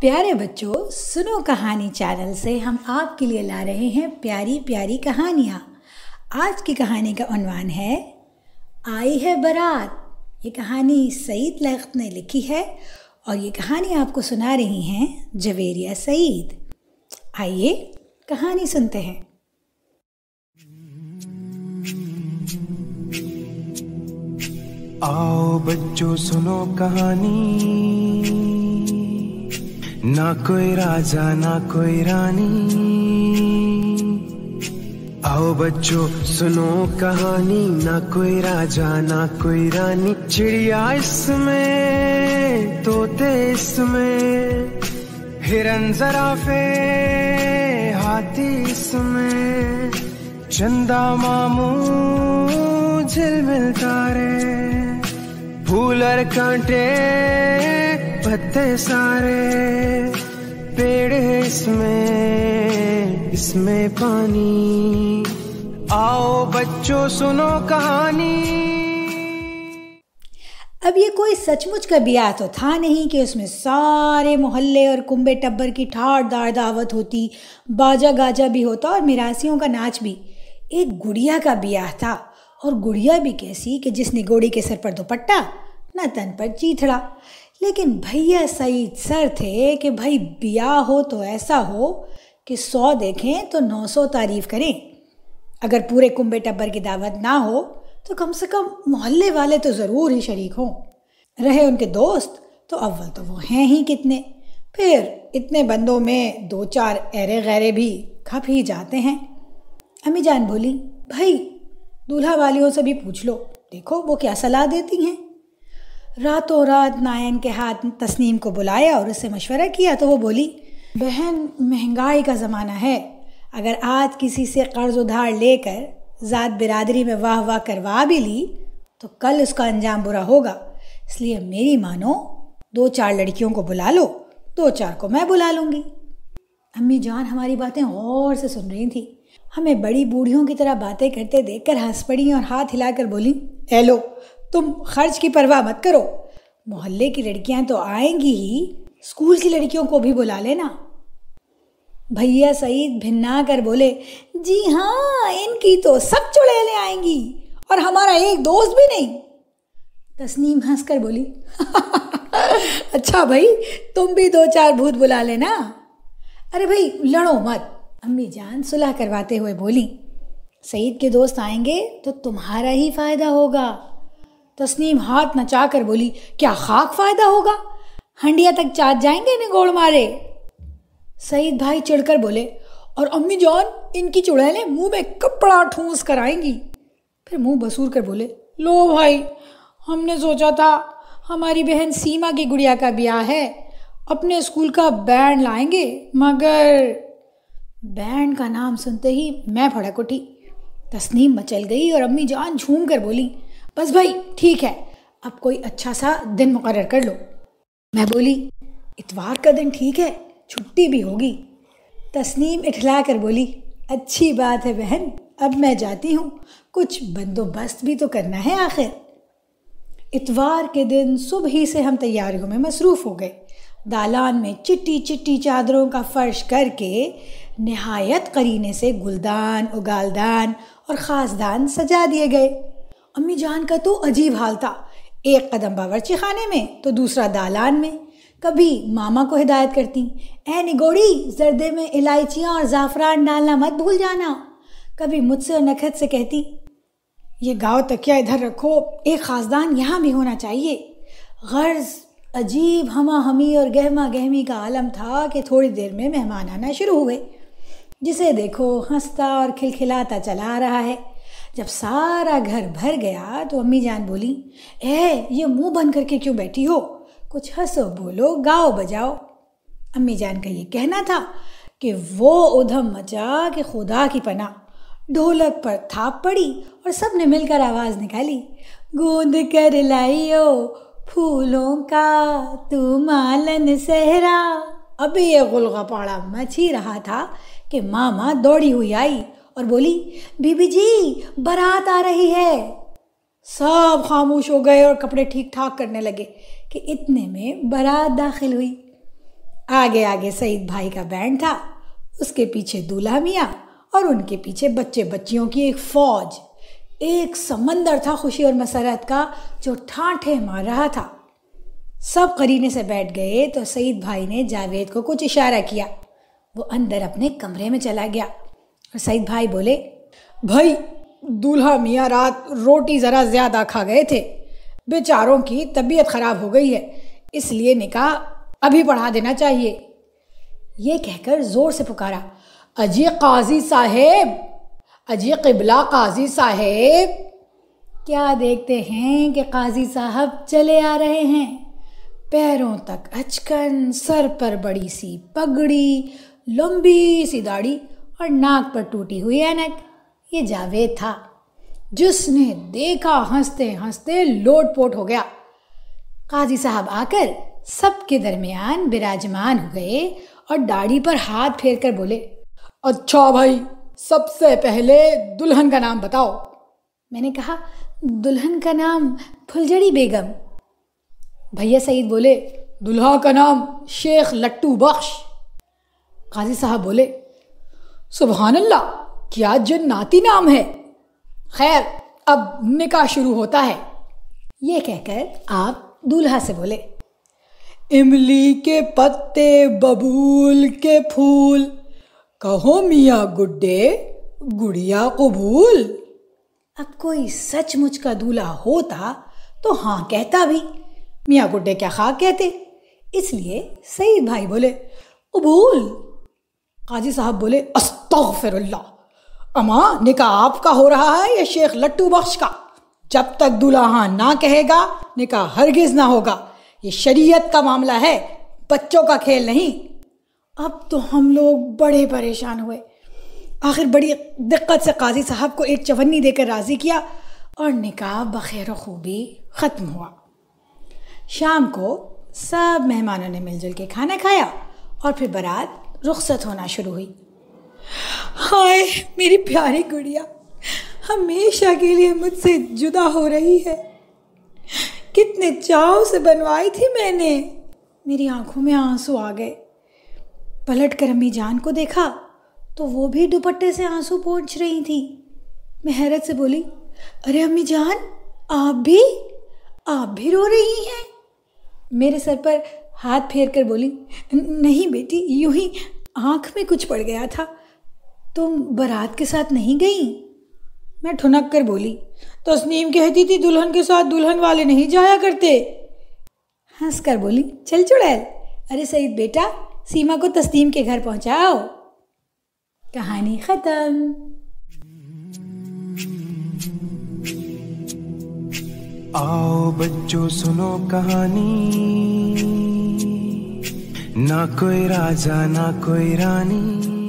प्यारे बच्चों, सुनो कहानी चैनल से हम आपके लिए ला रहे हैं प्यारी प्यारी कहानियाँ। आज की कहानी का उन्वान है आई है बारात। ये कहानी सईद लख्त ने लिखी है और ये कहानी आपको सुना रही हैं जवेरिया सईद। आइए कहानी सुनते हैं। आओ बच्चों सुनो कहानी, ना कोई राजा ना कोई रानी। आओ बच्चों सुनो कहानी, ना कोई राजा ना कोई रानी। चिड़िया इसमें, तोते इसमें, हिरन ज़राफ़े, हाथी इसमें, चंदा मामू झिलमिल तारे, फूल और कांटे पत्ते सारे, पेड़ है इसमें पानी। आओ बच्चों सुनो कहानी। अब ये कोई सचमुच का ब्याह तो था नहीं कि उसमें सारे मोहल्ले और कुंबे टब्बर की ठाटदार दावत होती, बाजा गाजा भी होता और मिरासियों का नाच भी। एक गुड़िया का ब्याह था, और गुड़िया भी कैसी कि जिसने घोड़ी के सर पर दुपट्टा न तन पर चीथड़ा। लेकिन भैया सईद सर थे कि भाई ब्याह हो तो ऐसा हो कि 100 देखें तो 900 तारीफ करें। अगर पूरे कुंबे टब्बर की दावत ना हो तो कम से कम मोहल्ले वाले तो ज़रूर ही शरीक हों। रहे उनके दोस्त तो अव्वल तो वो हैं ही कितने, फिर इतने बंदों में 2-4 ऐरे गैरे भी खप ही जाते हैं। अम्मी जान बोली, भाई दूल्हा वालियों से भी पूछ लो, देखो वो क्या सलाह देती हैं। रातों रात नायन के हाथ तस्नीम को बुलाया और उससे मशवरा किया तो वो बोली, बहन महंगाई का ज़माना है, अगर आज किसी से कर्ज उधार लेकर ज़ात बिरादरी में वाह वाह करवा भी ली तो कल उसका अंजाम बुरा होगा। इसलिए मेरी मानो 2-4 लड़कियों को बुला लो, 2-4 को मैं बुला लूँगी। अम्मी जान हमारी बातें गौर से सुन रही थी। हमें बड़ी बूढ़ियों की तरह बातें करते देखकर हंस पड़ी और हाथ हिलाकर बोली, ए लो, तुम खर्च की परवाह मत करो, मोहल्ले की लड़कियां तो आएंगी ही, स्कूल की लड़कियों को भी बुला लेना। भैया सईद भिन्ना कर बोले, जी हाँ, इनकी तो सब चुड़ैलें आएंगी और हमारा एक दोस्त भी नहीं। तस्नीम हंसकर बोली, अच्छा भाई, तुम भी 2-4 भूत बुला लेना। अरे भाई लड़ो मत, अम्मी जान सुलह करवाते हुए बोली, सईद के दोस्त आएंगे तो तुम्हारा ही फ़ायदा होगा। तस्नीम हाथ नचा कर बोली, क्या खाक फ़ायदा होगा, हंडिया तक चाट जाएंगे निगोड़ मारे। सईद भाई चिढ़कर बोले, और अम्मी जान इनकी चुड़ैलें मुंह में कपड़ा ठूंस कर आएंगी। फिर मुंह बसूर कर बोले, लो भाई, हमने सोचा था हमारी बहन सीमा की गुड़िया का ब्याह है, अपने स्कूल का बैंड लाएंगे, मगर बैंड का नाम सुनते ही मैं भड़क उठी। तस्नीम मचल गई और अम्मी जान झूम कर बोली, बस भाई ठीक है, अब कोई अच्छा सा दिन मुकर्रर कर लो। मैं बोली, इतवार का दिन ठीक है, छुट्टी भी होगी। तस्नीम इठला कर बोली, अच्छी बात है बहन, अब मैं जाती हूँ, कुछ बंदोबस्त भी तो करना है आखिर। इतवार के दिन सुबह ही से हम तैयारियों में मसरूफ़ हो गए। दालान में चिट्टी चिट्टी चादरों का फर्श करके निहायत करीने से गुलदान, उगालदान और ख़ासदान सजा दिए गए। अम्मी जान का तो अजीब हाल था, एक कदम बावर्ची खाने में तो दूसरा दालान में। कभी मामा को हिदायत करती, ए निगोड़ी, जर्दे में इलायचियाँ और ज़ाफ़रान डालना मत भूल जाना। कभी मुझसे और नखत से कहती, ये गाँव तकिया इधर रखो, एक ख़ासदान यहाँ भी होना चाहिए। गर्ज़ अजीब हमा हमी और गहमा गहमी का आलम था कि थोड़ी देर में मेहमान आना शुरू हुए। जिसे देखो हंसता और खिलखिलाता चला आ रहा है। जब सारा घर भर गया तो अम्मी जान बोली, ये मुंह बंद करके क्यों बैठी हो, कुछ हंसो बोलो, गाओ बजाओ। अम्मी जान का ये कहना था कि वो उधम मचा कि खुदा की पनाह। ढोलक पर थाप पड़ी और सब ने मिलकर आवाज़ निकाली, गूंद कर लाइयो फूलों का तू मालन सहरा। अभी ये गुलगपाड़ा मच ही रहा था कि मामा दौड़ी हुई आई और बोली, बीबी जी बारात आ रही है। सब खामोश हो गए और कपड़े ठीक ठाक करने लगे कि इतने में बारात दाखिल हुई। आगे आगे सईद भाई का बैंड था, उसके पीछे दूल्हा मियाँ और उनके पीछे बच्चे बच्चियों की एक फौज। एक समंदर था खुशी और मसरत का जो ठाठे मार रहा था। सब करीने से बैठ गए तो सईद भाई ने जावेद को कुछ इशारा किया। वो अंदर अपने कमरे में चला गया और सईद भाई बोले, भाई दूल्हा मियाँ रात रोटी ज़रा ज़्यादा खा गए थे, बेचारों की तबीयत ख़राब हो गई है, इसलिए निकाह अभी पढ़ा देना चाहिए। ये कहकर ज़ोर से पुकारा, अजी काजी साहेब, अजी क़िबला काजी साहेब। क्या देखते हैं कि काजी साहब चले आ रहे हैं। पैरों तक अचकन, सर पर बड़ी सी पगड़ी, लंबी सी दाढ़ी और नाक पर टूटी हुई ऐनक। ये जावेद था। जिसने देखा हंसते हंसते लोटपोट हो गया। काजी साहब आकर सबके दरमियान विराजमान हो गए और दाढ़ी पर हाथ फेर कर बोले, अच्छा भाई, सबसे पहले दुल्हन का नाम बताओ। मैंने कहा, दुल्हन का नाम फुलझड़ी बेगम। भैया सईद बोले, दुल्हा का नाम शेख लट्टू बख्श। काजी साहब बोले, सुभान अल्लाह, क्या जन्नाती नाम है। खैर, अब निकाह शुरू होता है। ये कहकर आप दूल्हा से बोले, इमली के पत्ते बबूल के फूल, कहो मियाँ गुड्डे गुड़िया कबूल। अब कोई सचमुच का दूल्हा होता तो हाँ कहता भी, मियाँ गुड्डे क्या खाक कहते। इसलिए सईद भाई बोले, कबूल। काजी साहब बोले, अस्तगफिरुल्लाह, अम्मा निकाह आपका हो रहा है या शेख लट्टू बख्श का? जब तक दूल्हा हाँ ना कहेगा निकाह हरगिज ना होगा। ये शरीयत का मामला है, बच्चों का खेल नहीं। अब तो हम लोग बड़े परेशान हुए। आखिर बड़ी दिक्कत से काजी साहब को एक चवन्नी देकर राज़ी किया और निकाह बखैर खूबी ख़त्म हुआ। शाम को सब मेहमानों ने मिलजुल के खाना खाया और फिर बारात रुखसत होना शुरू हुई। हाय मेरी प्यारी गुड़िया, हमेशा के लिए मुझसे जुदा हो रही है। कितने चाव से बनवाई थी मैंने। मेरी आंखों में आंसू आ गए। पलट कर अम्मी जान को देखा तो वो भी दुपट्टे से आंसू पोंछ रही थी। मैं हैरत से बोली, अरे अम्मी जान, आप भी रो रही हैं? मेरे सर पर हाथ फेर कर बोली, नहीं बेटी, यूं ही आँख में कुछ पड़ गया था। तुम बारात के साथ नहीं गई? मैं ठुनक कर बोली, तस्नीम कहती थी दुल्हन के साथ दुल्हन वाले नहीं जाया करते। हंस कर बोली, चल चुड़ैल, अरे सईद बेटा, सीमा को तस्नीम के घर पहुंचाओ। कहानी खत्म। आओ बच्चों सुनो कहानी, ना कोई राजा ना कोई रानी।